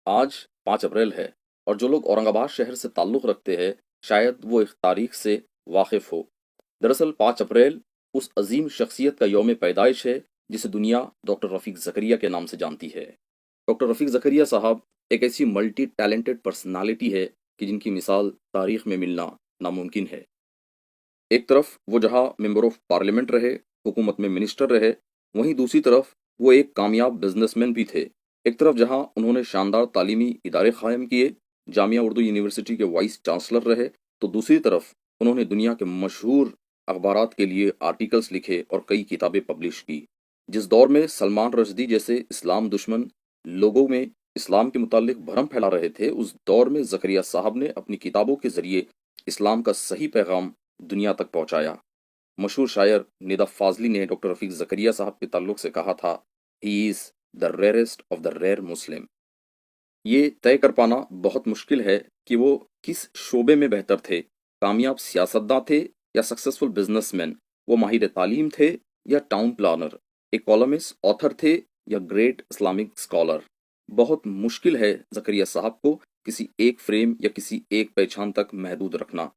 آج 5 اپریل ہے اور جو لوگ اورنگ آباد شہر سے تعلق رکھتے ہیں شاید وہ اس تاریخ سے واقف ہو۔ دراصل 5 اپریل اس عظیم شخصیت کا یوم پیدائش ہے جسے دنیا ڈاکٹر رفیق زکریا کے نام سے جانتی ہے۔ ڈاکٹر رفیق زکریا صاحب ایک ایسی ملٹی ٹیلنٹڈ پرسنالٹی ہے کہ جن کی مثال تاریخ میں ملنا ناممکن ہے۔ ایک طرف وہ جہاں ممبر آف پارلیمنٹ رہے، حکومت میں منسٹر رہے، وہیں دوسری طرف وہ ایک کامیاب بزنس مین بھی تھے۔ ایک طرف جہاں انہوں نے شاندار تعلیمی ادارے قائم کیے، جامعہ اردو یونیورسٹی کے وائس چانسلر رہے، تو دوسری طرف انہوں نے دنیا کے مشہور اخبارات کے لیے آرٹیکلز لکھے اور کئی کتابیں پبلش کی۔ جس دور میں سلمان رشدی جیسے اسلام دشمن لوگوں میں اسلام کے متعلق بھرم پھیلا رہے تھے، اس دور میں زکریا صاحب نے اپنی کتابوں کے ذریعے اسلام کا صحیح پیغام دنیا تک پہنچایا۔ مشہور شاعر ندا فاضلی نے ڈاکٹر رفیق زکریا صاحب کے تعلق سے کہا تھا، ہی از دا ریئرسٹ آف دا ریئر مسلم۔ یہ طے کر پانا بہت مشکل ہے کہ وہ کس شعبے میں بہتر تھے، کامیاب سیاستداں تھے یا سکسیسفل بزنس مین، وہ ماہر تعلیم تھے یا ٹاؤن پلانر، ایک کالمسٹ، آتھر تھے یا گریٹ اسلامک اسکالر۔ بہت مشکل ہے زکریا صاحب کو کسی ایک فریم یا کسی ایک پہچان تک محدود رکھنا،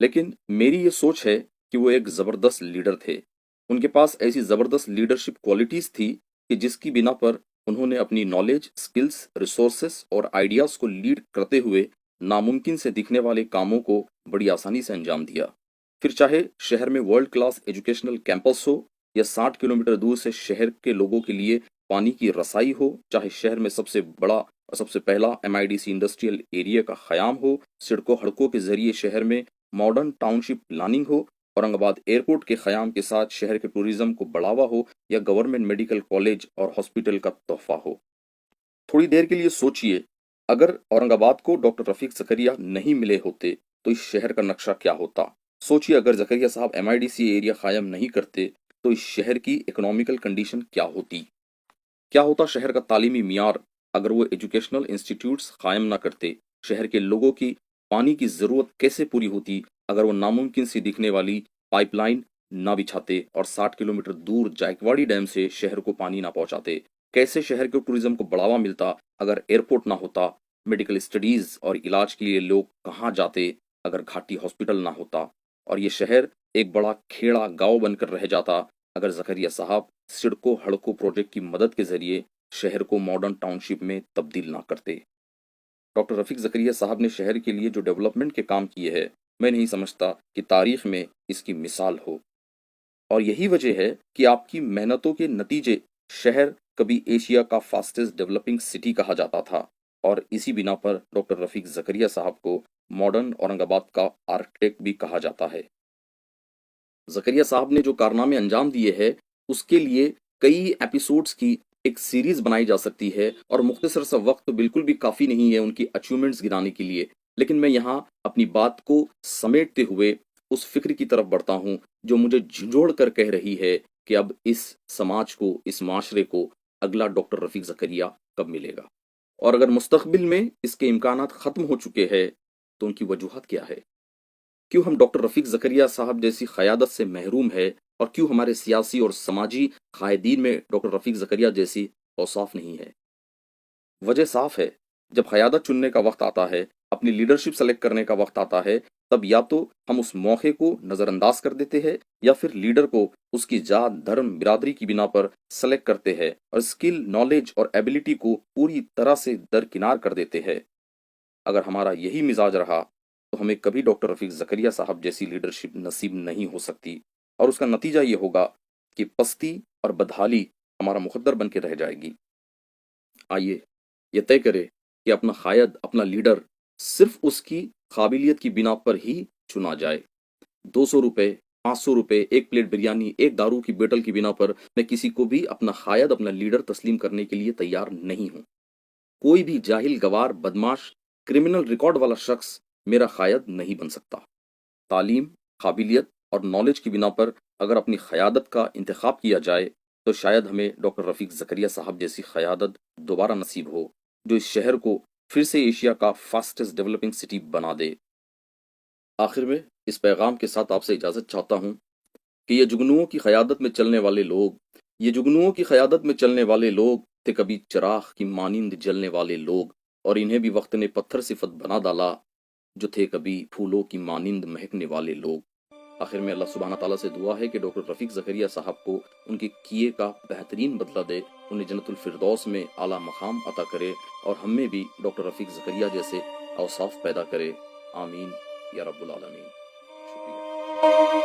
لیکن میری یہ سوچ ہے کہ وہ ایک زبردست لیڈر تھے۔ ان کے پاس ایسی زبردست لیڈرشپ کوالٹیز تھی کہ جس کی بنا پر انہوں نے اپنی نالج، سکلز، ریسورسز اور آئیڈیاز کو لیڈ کرتے ہوئے ناممکن سے دکھنے والے کاموں کو بڑی آسانی سے انجام دیا۔ پھر چاہے شہر میں ورلڈ کلاس ایجوکیشنل کیمپس ہو یا 60 کلومیٹر دور سے شہر کے لوگوں کے لیے پانی کی رسائی ہو، چاہے شہر میں سب سے بڑا اور سب سے پہلا MIDC انڈسٹریل ایریا کا قیام ہو، سڑکوں ہڑکوں کے ذریعے شہر میں ماڈرن ٹاؤن شپ پلاننگ ہو، اورنگ آباد ایئرپورٹ کے قیام کے ساتھ شہر کے ٹوریزم کو بڑھاوا ہو، یا گورنمنٹ میڈیکل کالج اور ہاسپٹل کا تحفہ ہو۔ تھوڑی دیر کے لیے سوچئے، اگر اورنگ آباد کو ڈاکٹر رفیق زکریا نہیں ملے ہوتے تو اس شہر کا نقشہ کیا ہوتا؟ سوچئے اگر زکریا صاحب MIDC ایریا قائم نہیں کرتے تو اس شہر کی اکنامیکل کنڈیشن کیا ہوتی؟ کیا ہوتا شہر کا تعلیمی معیار اگر وہ ایجوکیشنل انسٹیٹیوٹس قائم نہ کرتے؟ شہر کے لوگوں کی پانی کی ضرورت کیسے پوری ہوتی اگر وہ ناممکن سی دکھنے والی پائپ لائن نہ بچھاتے اور 60 کلومیٹر دور جائکواڑی ڈیم سے شہر کو پانی نہ پہنچاتے؟ کیسے شہر کے ٹوریزم کو بڑھاوا ملتا اگر ایئرپورٹ نہ ہوتا؟ میڈیکل اسٹڈیز اور علاج کے لیے لوگ کہاں جاتے اگر گھاٹی ہاسپٹل نہ ہوتا؟ اور یہ شہر ایک بڑا کھیڑا گاؤں بن کر رہ جاتا اگر زکریا صاحب سڑکوں ہڑکوں پروجیکٹ کی مدد کے ذریعے شہر کو ماڈرن ٹاؤن شپ میں تبدیل نہ کرتے۔ ڈاکٹر رفیق زکریا صاحب نے شہر کے لیے جو ڈیولپمنٹ کے کام کیے ہیں، میں نہیں سمجھتا کہ تاریخ میں اس کی مثال ہو، اور یہی وجہ ہے کہ آپ کی محنتوں کے نتیجے شہر کبھی ایشیا کا فاسٹسٹ ڈیولپنگ سٹی کہا جاتا تھا، اور اسی بنا پر ڈاکٹر رفیق زکریا صاحب کو ماڈرن اورنگ آباد کا آرکیٹیکٹ بھی کہا جاتا ہے۔ زکریا صاحب نے جو کارنامے انجام دیے ہیں اس کے لیے کئی ایپیسوڈز کی ایک سیریز بنائی جا سکتی ہے، اور مختصر سا وقت تو بالکل بھی کافی نہیں ہے ان کی اچیومنٹس گرانے کے لیے، لیکن میں یہاں اپنی بات کو سمیٹتے ہوئے اس فکر کی طرف بڑھتا ہوں جو مجھے جھنجھوڑ کر کہہ رہی ہے کہ اب اس سماج کو، اس معاشرے کو اگلا ڈاکٹر رفیق زکریا کب ملے گا، اور اگر مستقبل میں اس کے امکانات ختم ہو چکے ہیں تو ان کی وجوہات کیا ہے؟ کیوں ہم ڈاکٹر رفیق زکریا صاحب جیسی قیادت سے محروم ہے، اور کیوں ہمارے سیاسی اور سماجی قائدین میں ڈاکٹر رفیق زکریا جیسی اوصاف نہیں ہے؟ وجہ صاف ہے، جب قیادت چننے کا وقت آتا ہے، اپنی لیڈرشپ سلیکٹ کرنے کا وقت آتا ہے، تب یا تو ہم اس موقع کو نظر انداز کر دیتے ہیں یا پھر لیڈر کو اس کی ذات، دھرم، برادری کی بنا پر سلیکٹ کرتے ہیں اور اسکل، نالج اور ایبلٹی کو پوری طرح سے درکنار کر دیتے ہیں۔ اگر ہمارا یہی مزاج رہا تو ہمیں کبھی ڈاکٹر رفیق زکریا صاحب جیسی لیڈرشپ نصیب نہیں ہو سکتی، اور اس کا نتیجہ یہ ہوگا کہ پستی اور بدحالی ہمارا مقدر بن کے رہ جائے گی۔ آئیے یہ طے کرے کہ اپنا قائد، اپنا لیڈر صرف اس کی قابلیت کی بنا پر ہی چنا جائے۔ 200 روپے، 500 روپے، ایک پلیٹ بریانی، ایک دارو کی بیٹل کی بنا پر میں کسی کو بھی اپنا قائد، اپنا لیڈر تسلیم کرنے کے لیے تیار نہیں ہوں۔ کوئی بھی جاہل، گوار، بدماش، کرمنل ریکارڈ والا شخص میرا قائد نہیں بن سکتا۔ تعلیم، قابلیت اور نالج کی بنا پر اگر اپنی قیادت کا انتخاب کیا جائے تو شاید ہمیں ڈاکٹر رفیق زکریا صاحب جیسی قیادت دوبارہ نصیب ہو جو اس شہر کو پھر سے ایشیا کا فاسٹسٹ ڈیولپنگ سٹی بنا دے۔ آخر میں اس پیغام کے ساتھ آپ سے اجازت چاہتا ہوں کہ یہ جگنوؤں کی قیادت میں چلنے والے لوگ، یہ جگنوؤں کی قیادت میں چلنے والے لوگ تھے کبھی چراغ کی مانند جلنے والے لوگ، اور انہیں بھی وقت نے پتھر صفت بنا ڈالا جو تھے کبھی پھولوں کی مانند مہکنے والے لوگ۔ آخر میں اللہ سبحانہ تعالیٰ سے دعا ہے کہ ڈاکٹر رفیق زکریا صاحب کو ان کے کیے کا بہترین بدلہ دے، انہیں جنت الفردوس میں اعلیٰ مقام عطا کرے اور ہم میں بھی ڈاکٹر رفیق زکریا جیسے اوصاف پیدا کرے، آمین یا رب العالمین۔ شکریہ۔